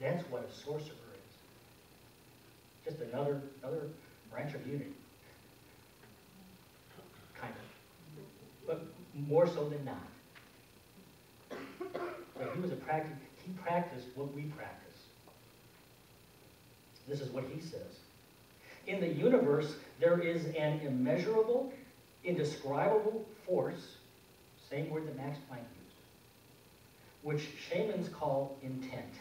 That's what a sorcerer is. Just another branch of unity. Kind of. But more so than not. So he practiced what we practice. This is what he says. In the universe, there is an immeasurable, indescribable force, same word that Max Planck used, which shamans call intent.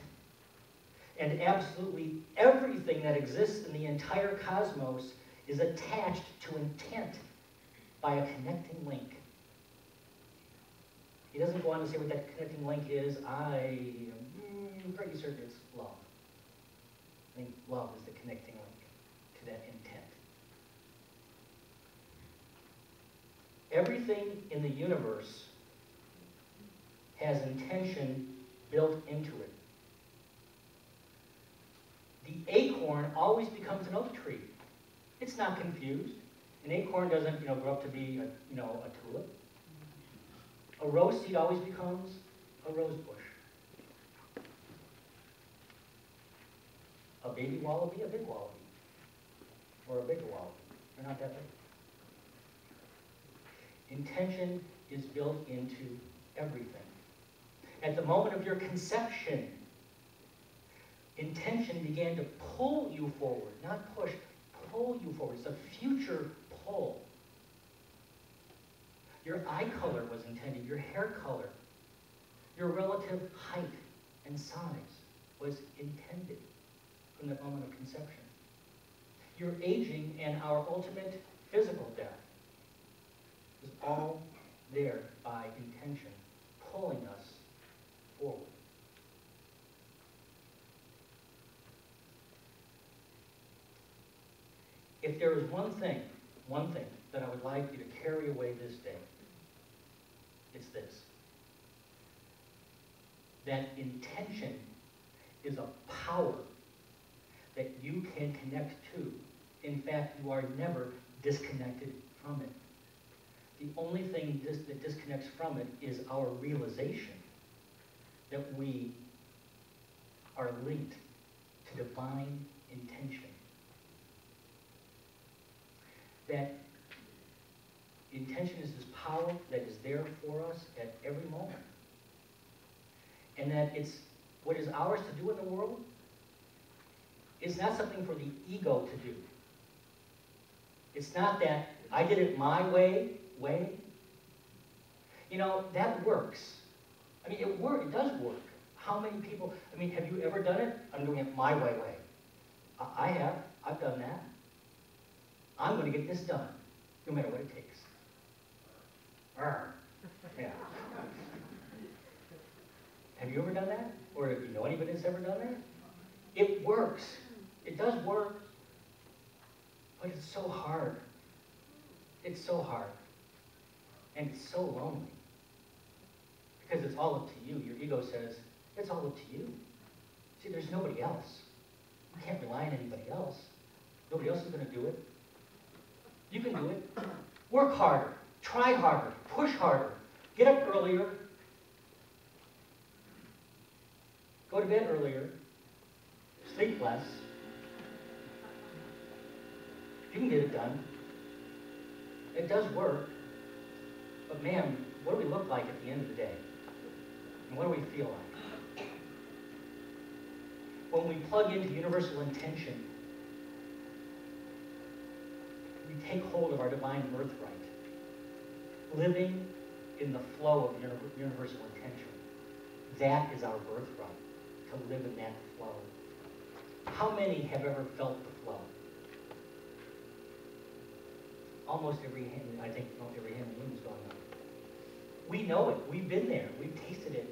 And absolutely everything that exists in the entire cosmos is attached to intent by a connecting link. He doesn't go on to say what that connecting link is. I'm pretty certain it's love. I think love is the connecting link to that intent. Everything in the universe has intention built into it. The acorn always becomes an oak tree. It's not confused. An acorn doesn't, grow up to be a tulip. A rose seed always becomes a rose bush. A baby wallaby, a big wallaby. Or a bigger wallaby. They're not that big. Intention is built into everything. At the moment of your conception, intention began to pull you forward, not push, pull you forward. It's a future pull. Your eye color was intended, your hair color, your relative height and size was intended from the moment of conception. Your aging and our ultimate physical death is all there by intention, pulling us forward. If there is one thing that I would like you to carry away this day, it's this. That intention is a power that you can connect to. In fact, you are never disconnected from it. The only thing that disconnects from it is our realization that we are linked to divine intention. That intention is this power that is there for us at every moment. And that it's what is ours to do in the world is not something for the ego to do. It's not that I did it my way. That works. It does work. How many people, have you ever done it? I'm doing it my way. I have. I've done that. I'm going to get this done, no matter what it takes. Yeah. Have you ever done that? Or do you know anybody that's ever done that? It works. It does work. But it's so hard. It's so hard. And it's so lonely. Because it's all up to you. Your ego says, it's all up to you. See, there's nobody else. You can't rely on anybody else. Nobody else is going to do it. You can do it. Work harder. Try harder. Push harder. Get up earlier. Go to bed earlier. Sleep less. You can get it done. It does work. But man, what do we look like at the end of the day? And what do we feel like? When we plug into universal intention, we take hold of our divine birthright, living in the flow of universal intention. That is our birthright, to live in that flow. How many have ever felt the flow? Almost every hand, I think every hand in the room is going up. We know it. We've been there. We've tasted it.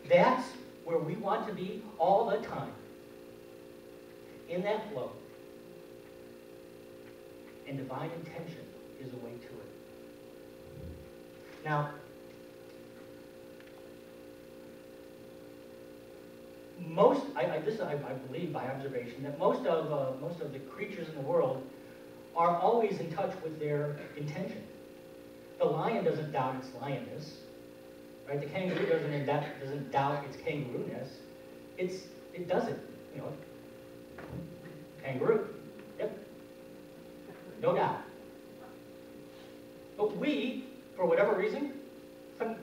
That's where we want to be all the time. In that flow. And divine intention is a way to it. Now, I believe by observation that most of the creatures in the world are always in touch with their intention. The lion doesn't doubt its lionness, right? The kangaroo doesn't doubt its kangaroo-ness. It's It does it, you know. Kangaroo, yep, no doubt. But we, for whatever reason,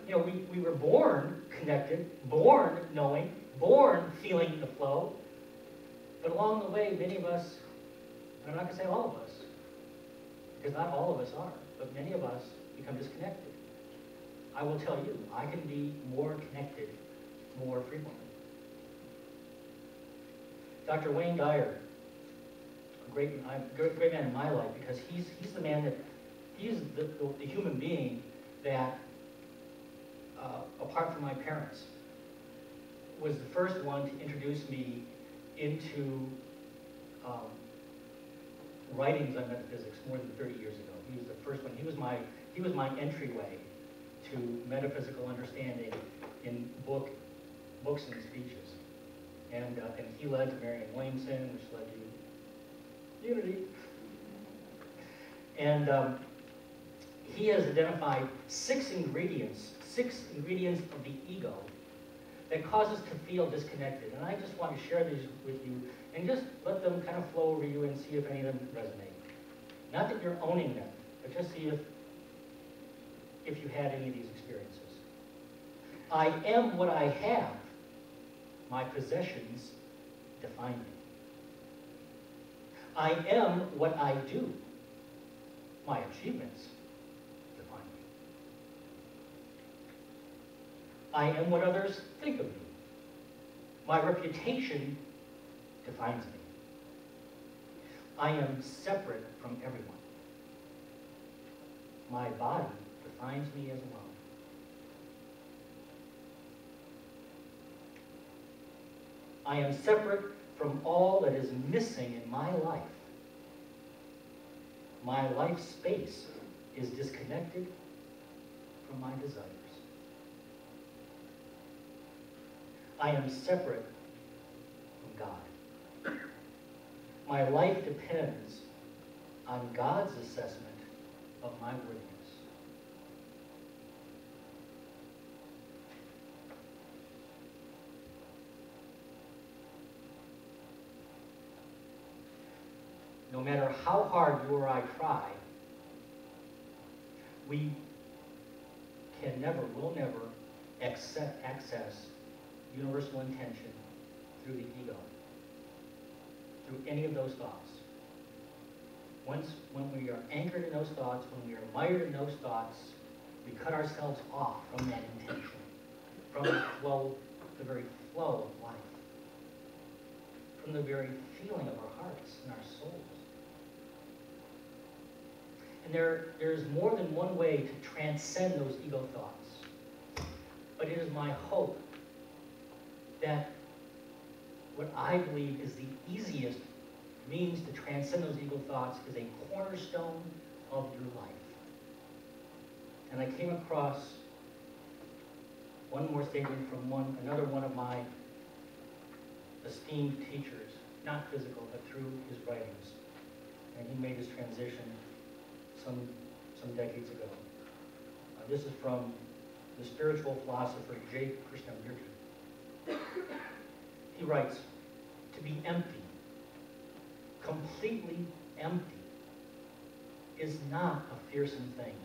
we were born connected, born knowing, born feeling the flow. But along the way, many of us, and I'm not going to say all of us, because not all of us are, but many of us become disconnected. I will tell you, I can be more connected more frequently. Dr. Wayne Dyer, a great man in my life, because he's the man that, he's the human being that, apart from my parents, was the first one to introduce me into writings on metaphysics more than 30 years ago. He was the first one. He was my entryway to metaphysical understanding in books and speeches. And he led to Marianne Williamson, which led to Unity. And he has identified six ingredients of the ego that cause us to feel disconnected. And I just want to share these with you and just let them kind of flow over you and see if any of them resonate. Not that you're owning them, but just see if you had any of these experiences. I am what I have. My possessions define me. I am what I do. My achievements define me. I am what others think of me. My reputation defines me. I am separate from everyone. My body defines me as well. I am separate from all that is missing in my life. My life space is disconnected from my desires. I am separate from God. My life depends on God's assessment of my worthiness. No matter how hard you or I try, we can never, will never access universal intention through the ego, through any of those thoughts. When we are anchored in those thoughts, when we are mired in those thoughts, we cut ourselves off from that intention, from the flow, the very flow of life, from the very feeling of our hearts and our souls. And there's more than one way to transcend those ego thoughts. But it is my hope that what I believe is the easiest means to transcend those ego thoughts is a cornerstone of your life. And I came across one more statement from another one of my esteemed teachers, not physical, but through his writings. And he made his transition some decades ago. This is from the spiritual philosopher J. Krishnamurti. He writes, "To be empty, completely empty, is not a fearsome thing.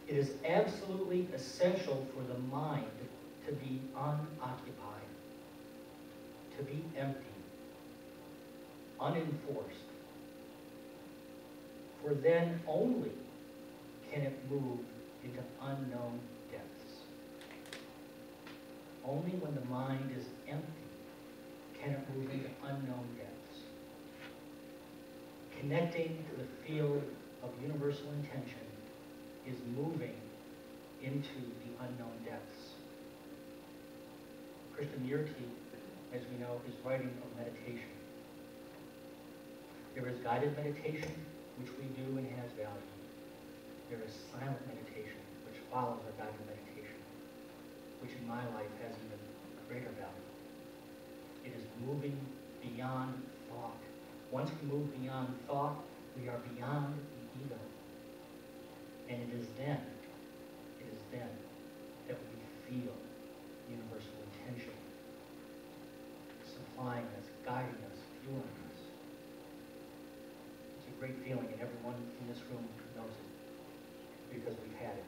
It is absolutely essential for the mind to be unoccupied, to be empty, unenforced. For then only can it move into unknown depths. Only when the mind is empty can it move into unknown depths. Connecting to the field of universal intention is moving into the unknown depths." Krishnamurti, as we know, is writing of meditation. There is guided meditation, which we do and has value. There is silent meditation, which follows our guided meditation, which in my life has even greater value. It is moving beyond thought. Once we move beyond thought, we are beyond the ego. And it is then that we feel universal intention. supplying us, guiding us, fueling us. It's a great feeling, and everyone in this room knows it because we've had it.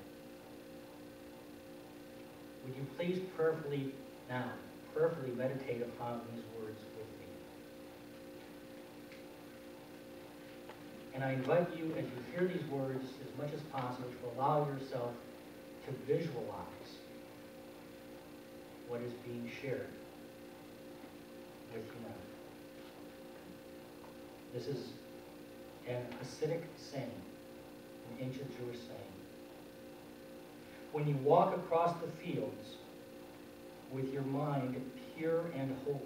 Would you please prayerfully meditate upon these words with me? And I invite you, as you hear these words, as much as possible, to allow yourself to visualize what is being shared with you now. This is an Hasidic saying, an ancient Jewish saying. When you walk across the fields with your mind pure and holy,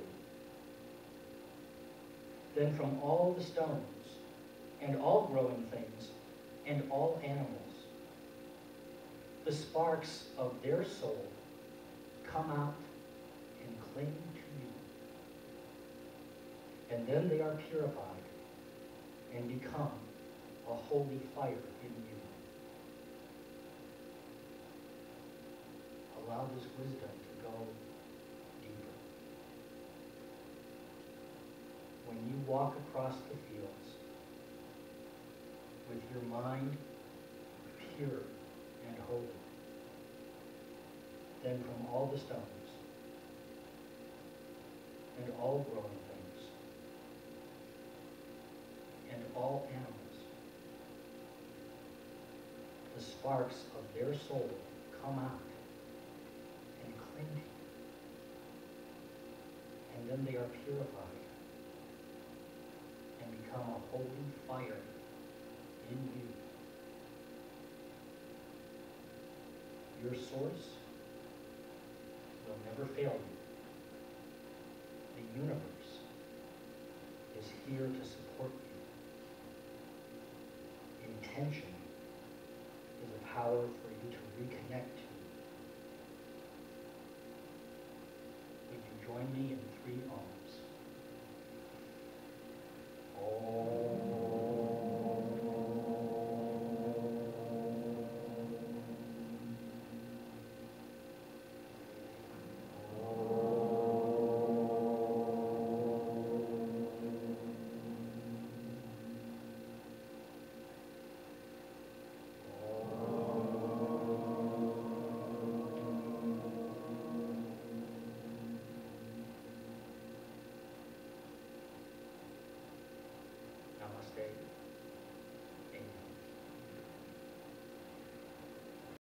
then from all the stones and all growing things and all animals, the sparks of their soul come out and cling to you. And then they are purified and become a holy fire in you. Allow this wisdom to go deeper. When you walk across the fields with your mind pure and holy, then from all the stones and all growing things and all animals, the sparks of their soul come out and cling to you. And then they are purified and become a holy fire in you. Your source will never fail you. The universe is here to support you. Intention is a power for you to reconnect to. Would you join me in 3 arms? Om.